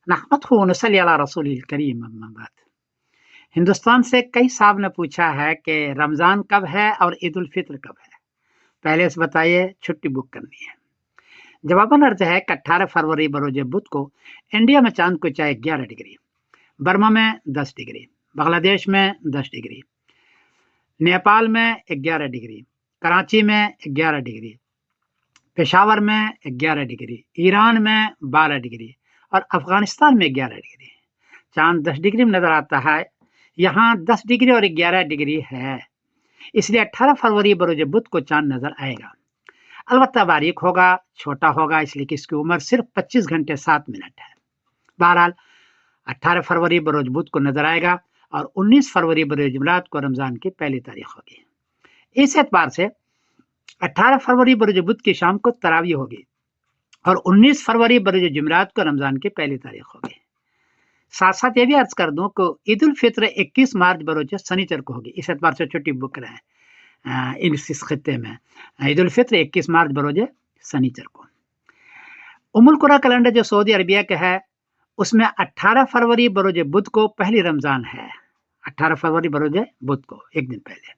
नहमदुहु व नसल्ली अला रसूलिल करीम अम्मा बाद। हिंदुस्तान से कई साहब ने पूछा है कि रमज़ान कब है और ईद उल फित्र कब है, पहले से बताइए, छुट्टी बुक करनी है। जवाबन अर्ज है कि 18 फरवरी बरोज बुध को इंडिया में चांद को ऊंचाई 11 डिग्री, बर्मा में 10 डिग्री, बांग्लादेश में 10 डिग्री, नेपाल में 11 डिग्री, कराची में 11 डिग्री, पेशावर में 11 डिग्री, ईरान में 12 डिग्री और अफगानिस्तान में 11 डिग्री। चांद 10 डिग्री में नजर आता है, यहाँ 10 डिग्री और 11 डिग्री है, इसलिए 18 फरवरी बरोज बुध को चांद नजर आएगा। अलबत्ता बारीक होगा, छोटा होगा, इसलिए कि इसकी उम्र सिर्फ 25 घंटे 7 मिनट है। बहरहाल 18 फरवरी बरोज बुध को नजर आएगा और 19 फरवरी बरोज जुमरात को रमजान की पहली तारीख होगी। इस एतबार से 18 फरवरी बरोज बुध की शाम को तरावी होगी और 19 फरवरी बरोज जुमरात को रमजान की पहली तारीख होगी। साथ साथ ये भी अर्ज कर दूं कि ईद उल फित्र 21 मार्च बरोज शनिचर को होगी। इस एतबार से छुट्टी बुक करें इस खत्ते में। ईद उल फित्र 21 मार्च बरोज शनिचर को। उमुल कुरा कैलेंडर जो सऊदी अरबिया का है, उसमें 18 फरवरी बरोज बुध को पहली रमजान है। 18 फरवरी बरोज बुध को एक दिन पहले।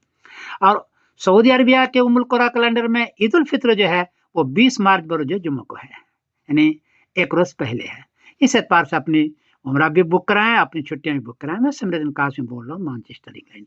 और सऊदी अरबिया के उमुल कुरा कैलेंडर में ईद उल फित्र जो है वो 20 मार्च बरोज जुम्मे को है, यानी एक रोज पहले है। इस एतबार से अपनी उम्रा भी बुक कराएं, अपनी छुट्टियां भी बुक कराएं। मैं सिमरन कासिम बोल रहा हूँ, मैनचेस्टर इंग्लैंड से।